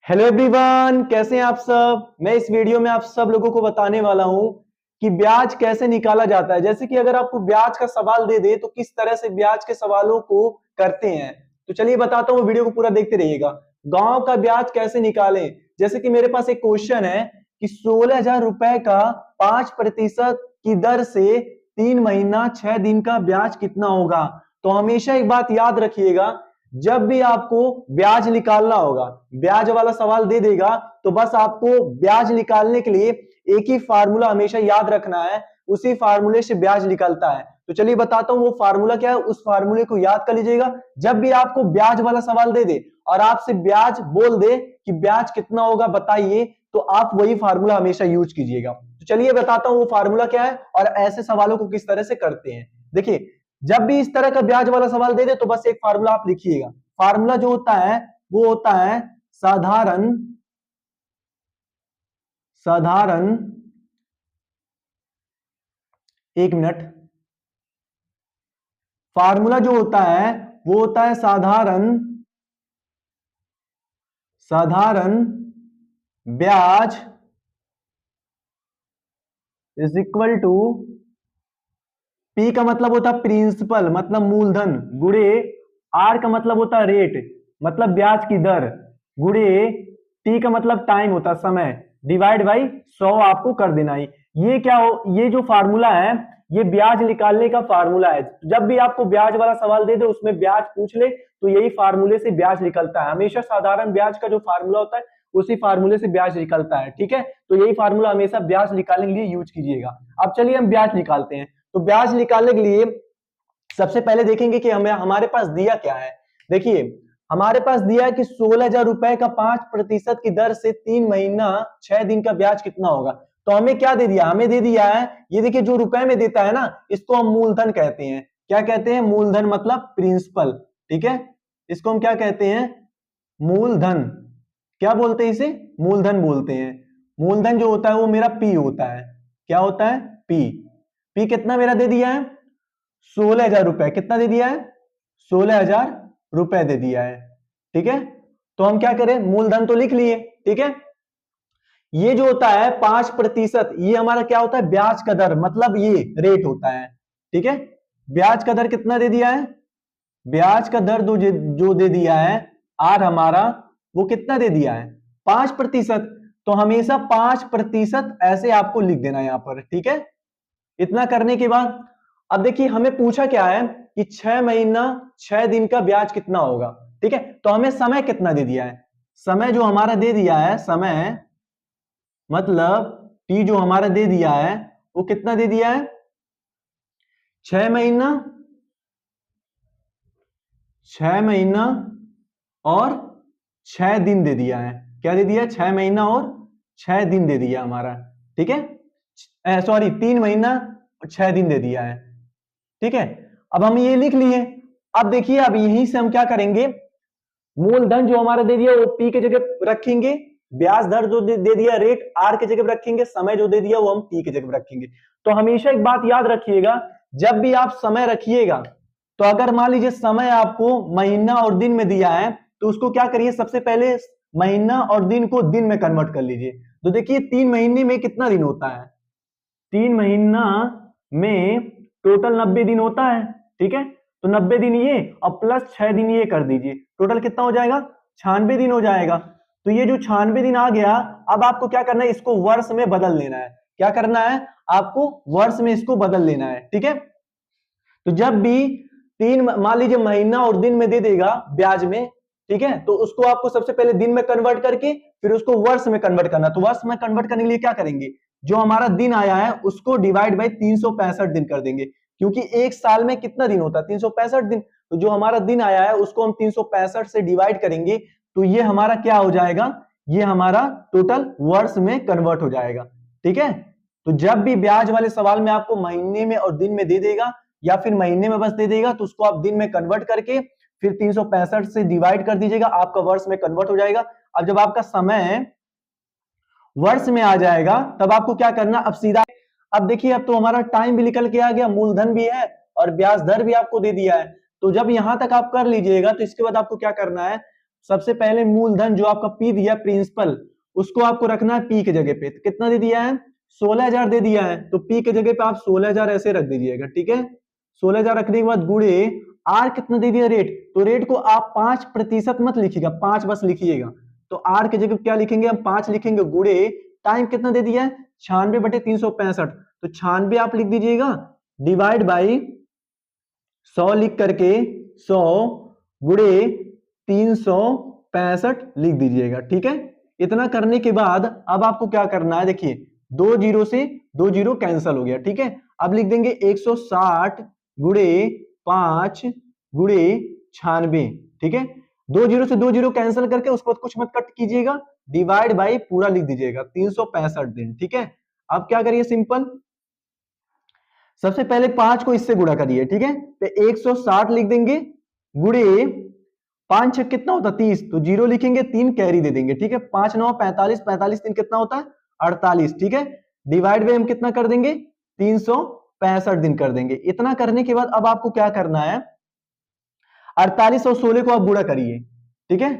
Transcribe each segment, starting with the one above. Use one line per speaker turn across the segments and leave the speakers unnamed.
Hello everyone, कैसे हैं आप सब। मैं इस वीडियो में आप सब लोगों को बताने वाला हूं कि ब्याज कैसे निकाला जाता है। जैसे कि अगर आपको ब्याज का सवाल दे दे तो किस तरह से ब्याज के सवालों को करते हैं। तो चलिए बताता हूँ, वीडियो को पूरा देखते रहिएगा। गांव का ब्याज कैसे निकालें। जैसे कि मेरे पास एक क्वेश्चन है कि 16,000 रुपए का 5% की दर से 3 महीना 6 दिन का ब्याज कितना होगा। तो हमेशा एक बात याद रखिएगा, जब भी आपको ब्याज निकालना होगा, ब्याज वाला सवाल दे देगा तो बस आपको ब्याज निकालने के लिए एक ही फार्मूला हमेशा याद रखना है। उसी फार्मूले से ब्याज निकलता है। तो चलिए बताता हूं वो फार्मूला क्या है, उस फार्मूले को याद कर लीजिएगा। जब भी आपको ब्याज वाला सवाल दे दे और आपसे ब्याज बोल दे कि ब्याज कितना होगा बताइए, तो आप वही फार्मूला हमेशा यूज कीजिएगा। तो चलिए बताता हूं वो फार्मूला क्या है और ऐसे सवालों को किस तरह से करते हैं। देखिए, जब भी इस तरह का ब्याज वाला सवाल दे दे तो बस एक फार्मूला आप लिखिएगा। फार्मूला जो होता है वो होता है साधारण साधारण एक मिनट। फार्मूला जो होता है वो होता है साधारण साधारण ब्याज इज इक्वल टू पी का मतलब होता है प्रिंसिपल मतलब मूलधन, गुणे आर का मतलब होता है रेट मतलब ब्याज की दर, गुणे टी का मतलब टाइम होता है समय, डिवाइड बाई 100 आपको कर देना है। ये क्या हो, ये जो फार्मूला है ये ब्याज निकालने का फार्मूला है। जब भी आपको ब्याज वाला सवाल दे दे उसमें ब्याज पूछ ले तो यही फार्मूले से ब्याज निकलता है। हमेशा साधारण ब्याज का जो फार्मूला होता है उसी फार्मूले से ब्याज निकलता है। ठीक है, तो यही फार्मूला हमेशा ब्याज निकालने के लिए यूज कीजिएगा। अब चलिए हम ब्याज निकालते हैं। तो ब्याज निकालने के लिए सबसे पहले देखेंगे कि हमें हमारे पास दिया क्या है। देखिए, हमारे पास दिया है कि 16,000 रुपए का 5% की दर से 3 महीना 6 दिन का ब्याज कितना होगा। तो हमें क्या दे दिया, हमें दे दिया है, ये देखिए जो रुपए में देता है ना इसको हम मूलधन कहते हैं। क्या कहते हैं, मूलधन मतलब प्रिंसिपल। ठीक है, इसको हम क्या कहते हैं, मूलधन। क्या बोलते हैं इसे, मूलधन बोलते हैं। मूलधन जो होता है वो मेरा पी होता है। क्या होता है, पी। पी कितना मेरा दे दिया है, 16,000 रुपए। कितना दे दिया है, 16,000 रुपए दे दिया है। ठीक है, तो हम क्या करें, मूलधन तो लिख लिए। ठीक है, ये जो होता है 5%, ये हमारा क्या होता है, ब्याज का दर मतलब ये रेट होता है। ठीक है, ब्याज का दर कितना दे दिया है, ब्याज का दर जो दे दिया है आर हमारा, वो कितना दे दिया है, 5%। तो हमेशा 5% ऐसे आपको लिख देना है यहां पर। ठीक है, इतना करने के बाद अब देखिए हमें पूछा क्या है कि 6 महीना 6 दिन का ब्याज कितना होगा। ठीक है, तो हमें समय कितना दे दिया है, समय जो हमारा दे दिया है, समय मतलब टी जो हमारा दे दिया है वो कितना दे दिया है, 6 महीना 6 महीना और 6 दिन दे दिया है। क्या दे दिया, 6 महीना और 6 दिन दे दिया हमारा। ठीक है, सॉरी 3 महीना और 6 दिन दे दिया है। ठीक है, अब हम ये लिख लिए। अब देखिए, अब यहीं से हम क्या करेंगे, मूलधन जो हमारा दे दिया वो पी के जगह रखेंगे, ब्याज दर जो दे दिया रेट आर के जगह रखेंगे, समय जो दे दिया वो हम टी के जगह रखेंगे। तो हमेशा एक बात याद रखिएगा, जब भी आप समय रखिएगा तो अगर मान लीजिए समय आपको महीना और दिन में दिया है तो उसको क्या करिए, सबसे पहले महीना और दिन को दिन में कन्वर्ट कर लीजिए। तो देखिए 3 महीने में कितना दिन होता है, 3 महीना में टोटल 90 दिन होता है। ठीक है, तो 90 दिन ये और प्लस 6 दिन ये कर दीजिए, टोटल कितना हो जाएगा, 96 दिन हो जाएगा। तो ये जो 96 दिन आ गया, अब आपको क्या करना है, इसको वर्ष में बदल लेना है। क्या करना है, आपको वर्ष में इसको बदल लेना है। ठीक है, तो जब भी तीन मान लीजिए महीना और दिन में दे देगा ब्याज में, ठीक है, तो उसको आपको सबसे पहले दिन में कन्वर्ट करके फिर उसको वर्ष में कन्वर्ट करना। तो वर्ष में कन्वर्ट करने के लिए क्या करेंगे, जो हमारा दिन आया है उसको डिवाइड बाई 365 दिन कर देंगे, क्योंकि एक साल में कितना दिन होता है, 365 दिन। तो जो हमारा दिन आया है उसको हम 365 से डिवाइड करेंगे, तो ये हमारा क्या हो जाएगा, ये हमारा टोटल वर्ष में कन्वर्ट हो जाएगा। ठीक है, तो जब भी ब्याज वाले सवाल में आपको महीने में और दिन में दे देगा या फिर महीने में बस दे देगा तो उसको आप दिन में कन्वर्ट करके फिर 365 से डिवाइड कर दीजिएगा, आपका वर्ष में कन्वर्ट हो जाएगा। अब जब आपका समय वर्ष में आ जाएगा तब आपको क्या करना, अब सीधा, अब देखिए अब तो हमारा टाइम भी निकल के आ गया, मूलधन भी है और ब्याज दर भी आपको दे दिया है। तो जब यहां तक आप कर लीजिएगा तो इसके बाद आपको क्या करना है, सबसे पहले मूलधन जो आपका पी दिया प्रिंसिपल, उसको आपको रखना है पी की जगह पे। तो कितना दे दिया है? 16,000 दे दिया है, तो पी की जगह पे आप 16,000 ऐसे रख दीजिएगा, ठीक है। 16,000 रखने के बाद गुणे आर कितना दे दिया रेट, तो रेट को आप 5% मत लिखिएगा, 5 बस लिखिएगा। तो आर की जगह क्या लिखेंगे हम? 5 लिखेंगे। गुणे टाइम कितना दे दिया है? 96/365, तो 96 आप लिख दीजिएगा, डिवाइड बाई 100 लिख करके 100 गुणे 365 लिख दीजिएगा, ठीक है। इतना करने के बाद अब आपको क्या करना है, देखिए 2 जीरो से 2 जीरो कैंसिल हो गया, ठीक है। अब लिख देंगे 160 गुणे 5 गुणे 96, ठीक है। 2 जीरो से 2 जीरो कैंसिल करके उसके बाद कुछ मत कट कीजिएगा, डिवाइड बाई पूरा लिख दीजिएगा 365 दिन, ठीक है। अब क्या करिए, सिंपल, सबसे पहले 5 को इससे गुणा करिए, ठीक है। तो 160 लिख देंगे गुणे 5 छक कितना होता है? 30, तो जीरो लिखेंगे, 3 कैरी दे देंगे, ठीक है। 5 9 45, 45 3 कितना होता है? 48, ठीक है। डिवाइड में हम कितना कर देंगे? 365 दिन कर देंगे। इतना करने के बाद अब आपको क्या करना है, 48 और 16 को आप गुणा करिए, ठीक है।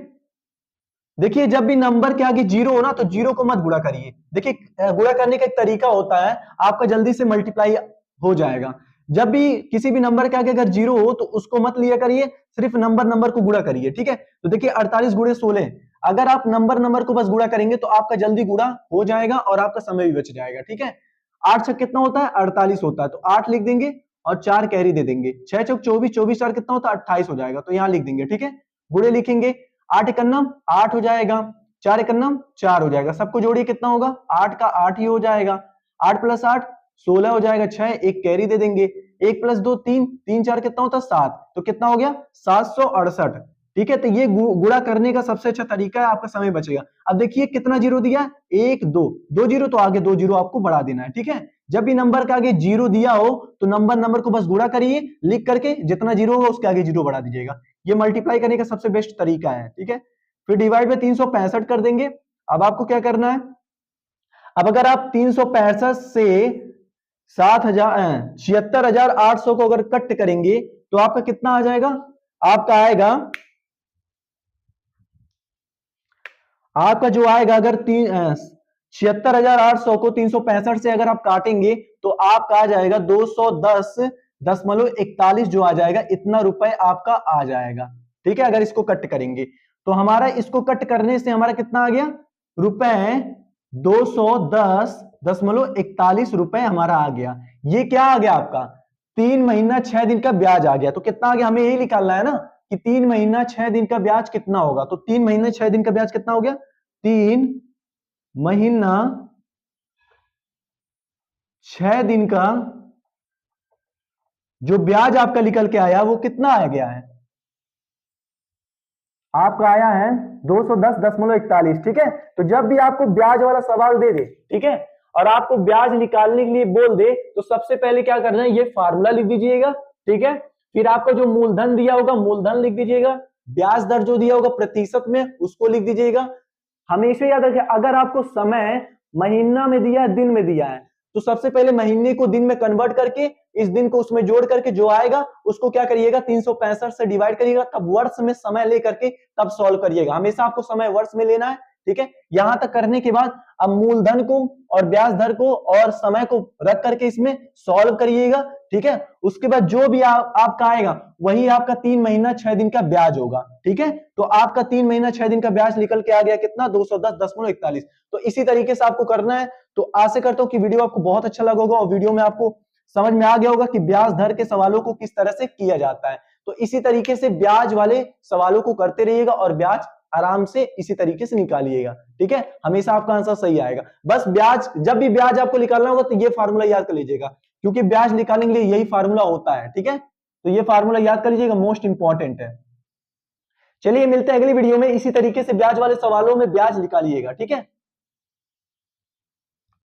देखिए जब भी नंबर के आगे जीरो हो ना, तो जीरो को मत गुणा करिए। देखिए गुणा करने का एक तरीका होता है, आपका जल्दी से मल्टीप्लाई हो जाएगा। जब भी किसी भी नंबर के आगे अगर जीरो हो तो उसको मत लिया करिए, सिर्फ नंबर को गुणा करिए, ठीक है। तो देखिए 48 गुणे 16, अगर आप नंबर को बस गुणा करेंगे तो आपका जल्दी गुणा हो जाएगा और आपका समय भी बच जाएगा, ठीक है। 8 छक कितना होता है? 48 होता है, तो 8 लिख देंगे और 4 कैरी दे देंगे। 6 चौक 24, 24 4 कितना होता है? 28 हो जाएगा, तो यहां लिख देंगे, ठीक है। गुणे लिखेंगे, 8 एकन्नम 8 हो जाएगा, 4 एकन्नम 4 हो जाएगा, सबको जोड़िए कितना होगा? 8 का 8 ही हो जाएगा। 8 + 8 16 हो जाएगा, 6 एक कैरी दे देंगे, 1 + 2 3, 3 4 कितना होता है? 7, तो कितना हो गया? 768, ठीक है। तो ये गुणा करने का सबसे अच्छा तरीका है, आपका समय बचेगा। अब देखिए कितना जीरो दिया? 1 2, 2 जीरो, तो आगे 2 जीरो आपको बढ़ा देना है, ठीक है। जब भी नंबर के आगे जीरो दिया हो तो नंबर को बस गुणा करिए, लिख करके जितना जीरो होगा उसके आगे जीरो बढ़ा दीजिएगा। ये मल्टीप्लाई करने का सबसे बेस्ट तरीका है, ठीक है। फिर डिवाइड में 365 कर देंगे। अब आपको क्या करना है, अब अगर आप 365 से 76,800 को अगर कट करेंगे तो आपका कितना आ जाएगा? आपका आएगा, आपका जो आएगा अगर 76,800 को 365 से अगर आप काटेंगे तो आपका आ जाएगा 210.41 जो आ जाएगा, इतना रुपए आपका आ जाएगा, ठीक है। अगर इसको कट करेंगे तो हमारा इसको कट करने से हमारा कितना आ गया? रुपए 210.41 रुपए हमारा आ गया। ये क्या आ गया आपका? 3 महीना 6 दिन का ब्याज आ गया। तो कितना आ गया? हमें यही निकालना है ना कि 3 महीना 6 दिन का ब्याज कितना होगा। तो 3 महीने 6 दिन का ब्याज कितना हो गया? 3 महीना 6 दिन का जो ब्याज आपका निकल के आया वो कितना आ गया है? आपका आया है 210.41, ठीक है। तो जब भी आपको ब्याज वाला सवाल दे दे, ठीक है, और आपको ब्याज निकालने के लिए बोल दे, तो सबसे पहले क्या करना है, ये फार्मूला लिख दीजिएगा, ठीक है। फिर आपका जो मूलधन दिया होगा मूलधन लिख दीजिएगा, ब्याज दर जो दिया होगा प्रतिशत में उसको लिख दीजिएगा। हमेशा याद रखिए, अगर आपको समय महीना में दिया है, दिन में दिया है, तो सबसे पहले महीने को दिन में कन्वर्ट करके इस दिन को उसमें जोड़ करके जो आएगा उसको क्या करिएगा? 365 से डिवाइड करिएगा, तब वर्ष में समय लेकर के तब सॉल्व करिएगा। हमेशा आपको समय वर्ष में लेना है, ठीक है। यहां तक करने के बाद अब मूलधन को और ब्याज दर को और समय को रख करके इसमें सॉल्व करिएगा, ठीक है। उसके बाद जो भी आपका आएगा वही आपका 3 महीना 6 दिन का ब्याज होगा, ठीक है। तो आपका 3 महीना 6 दिन का ब्याज निकल के आ गया कितना? 210.41। तो इसी तरीके से आपको करना है। तो आशा करता हूं कि वीडियो आपको बहुत अच्छा लगा होगा और वीडियो में आपको समझ में आ गया होगा कि ब्याज दर के सवालों को किस तरह से किया जाता है। तो इसी तरीके से ब्याज वाले सवालों को करते रहिएगा और ब्याज आराम से इसी तरीके से निकालिएगा, ठीक है। हमेशा आपका आंसर सही आएगा। बस ब्याज, जब भी ब्याज आपको निकालना होगा तो ये फार्मूला याद कर लीजिएगा, क्योंकि ब्याज निकालने के लिए यही फार्मूला होता है, ठीक है। तो ये फार्मूला याद कर लीजिएगा, मोस्ट इंपॉर्टेंट है। चलिए मिलते हैं अगली वीडियो में, इसी तरीके से ब्याज वाले सवालों में ब्याज निकालिएगा, ठीक है।